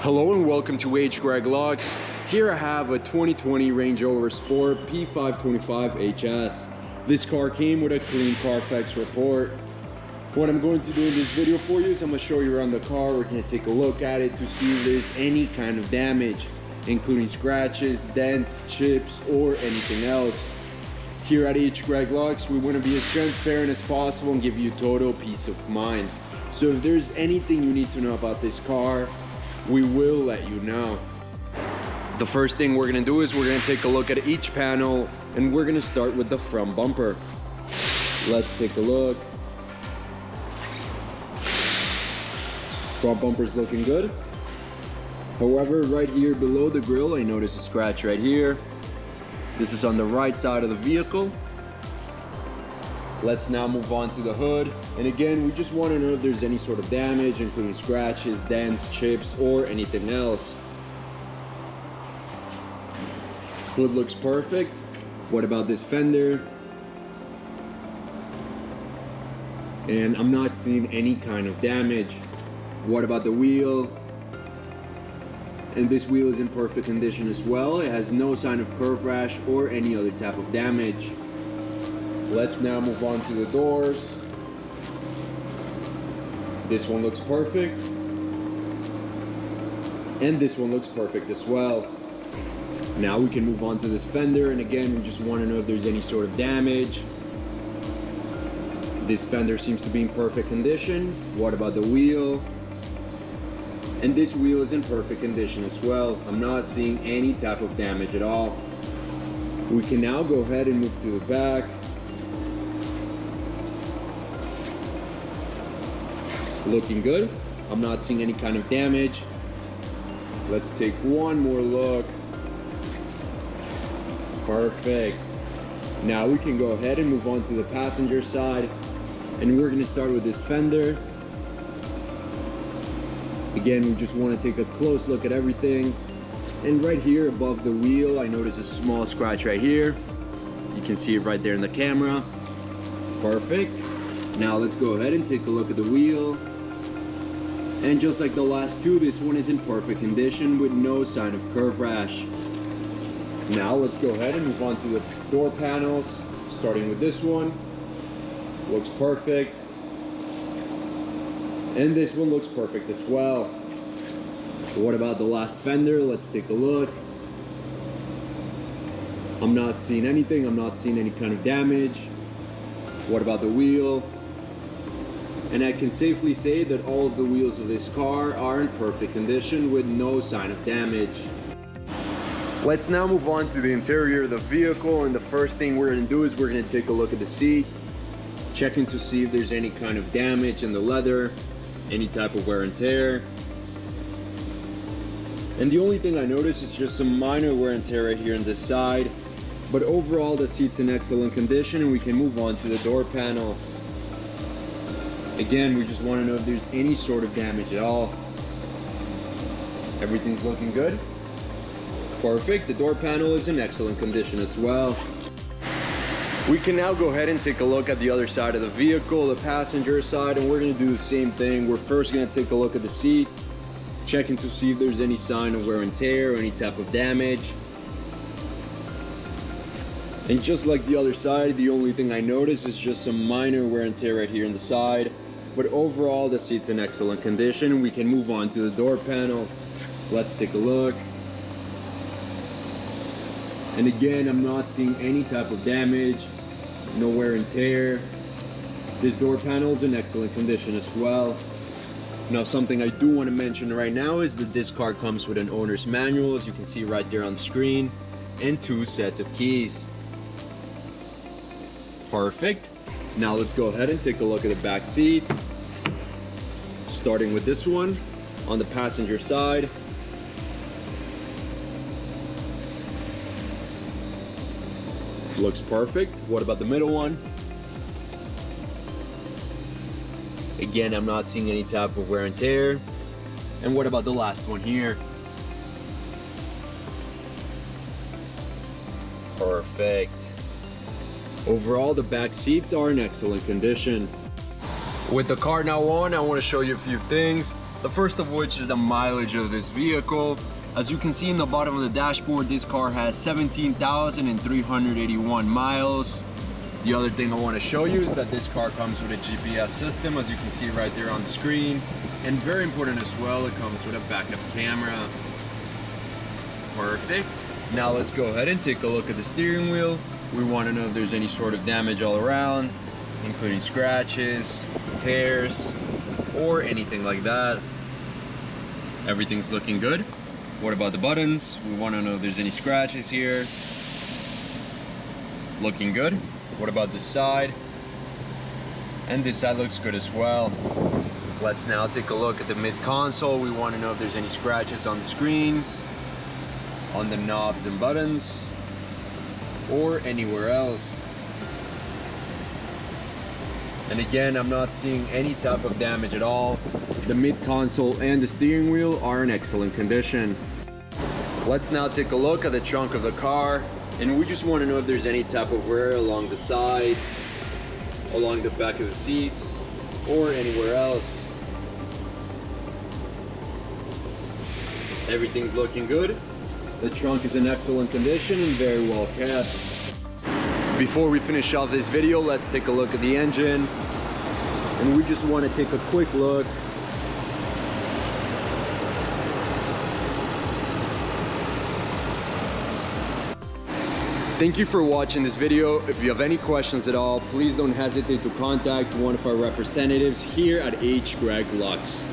Hello and welcome to Greg Locks. Here I have a 2020 Range Rover Sport P525 HS. This car came with a clean Carfax report. What I'm going to do in this video for you is I'm going to show you around the car. We're going to take a look at it to see if there's any kind of damage, including scratches, dents, chips, or anything else. Here at Greg Locks, we want to be as transparent as possible and give you total peace of mind. So if there's anything you need to know about this car, we will let you know. The first thing we're going to do is we're going to take a look at each panel, and we're going to start with the front bumper. Let's take a look. Front bumper's looking good. However, right here below the grille, I notice a scratch right here. This is on the right side of the vehicle. Let's now move on to the hood. And again, we just want to know if there's any sort of damage, including scratches, dents, chips, or anything else. Hood looks perfect. What about this fender? And I'm not seeing any kind of damage. What about the wheel? And this wheel is in perfect condition as well. It has no sign of curve rash or any other type of damage. Let's now move on to the doors. This one looks perfect. And this one looks perfect as well. Now we can move on to this fender, and again, we just want to know if there's any sort of damage. This fender seems to be in perfect condition. What about the wheel? And this wheel is in perfect condition as well. I'm not seeing any type of damage at all. We can now go ahead and move to the back. Looking good. I'm not seeing any kind of damage. Let's take one more look. Perfect. Now we can go ahead and move on to the passenger side, and we're going to start with this fender. Again, we just want to take a close look at everything. And right here above the wheel, I notice a small scratch right here. You can see it right there in the camera. Perfect. Now let's go ahead and take a look at the wheel. And just like the last two, this one is in perfect condition with no sign of curve rash. Now let's go ahead and move on to the door panels, starting with this one. Looks perfect. And this one looks perfect as well. What about the last fender? Let's take a look. I'm not seeing anything. I'm not seeing any kind of damage. What about the wheel? And I can safely say that all of the wheels of this car are in perfect condition with no sign of damage. Let's now move on to the interior of the vehicle, and the first thing we're going to do is we're going to take a look at the seat, checking to see if there's any kind of damage in the leather, any type of wear and tear. And the only thing I notice is just some minor wear and tear right here on this side, but overall the seat's in excellent condition, and we can move on to the door panel. Again, we just want to know if there's any sort of damage at all. Everything's looking good. Perfect. The door panel is in excellent condition as well. We can now go ahead and take a look at the other side of the vehicle, the passenger side, and we're going to do the same thing. We're first going to take a look at the seat, checking to see if there's any sign of wear and tear or any type of damage. And just like the other side, the only thing I notice is just some minor wear and tear right here on the side. But overall, the seat's in excellent condition. We can move on to the door panel. Let's take a look. And again, I'm not seeing any type of damage, no wear and tear. This door panel is in excellent condition as well. Now, something I do want to mention right now is that this car comes with an owner's manual, as you can see right there on the screen, and 2 sets of keys. Perfect. Now let's go ahead and take a look at the back seat. Starting with this one on the passenger side. Looks perfect. What about the middle one? Again, I'm not seeing any type of wear and tear. And what about the last one here? Perfect. Overall, the back seats are in excellent condition. With the car now on, I want to show you a few things. The first of which is the mileage of this vehicle. As you can see in the bottom of the dashboard, this car has 17,381 miles. The other thing I want to show you is that this car comes with a GPS system, as you can see right there on the screen. And very important as well, it comes with a backup camera. Perfect. Now let's go ahead and take a look at the steering wheel. We want to know if there's any sort of damage all around, including scratches, tears, or anything like that. Everything's looking good. What about the buttons? We want to know if there's any scratches here. Looking good. What about this side? And this side looks good as well. Let's now take a look at the mid console. We want to know if there's any scratches on the screens, on the knobs and buttons, or anywhere else. And again, I'm not seeing any type of damage at all. The mid console and the steering wheel are in excellent condition. Let's now take a look at the trunk of the car, and we just want to know if there's any type of wear along the sides, along the back of the seats, or anywhere else. Everything's looking good. The trunk is in excellent condition and very well kept. Before we finish off this video, let's take a look at the engine. And we just want to take a quick look. Thank you for watching this video. If you have any questions at all, please don't hesitate to contact one of our representatives here at H. Greg Lux.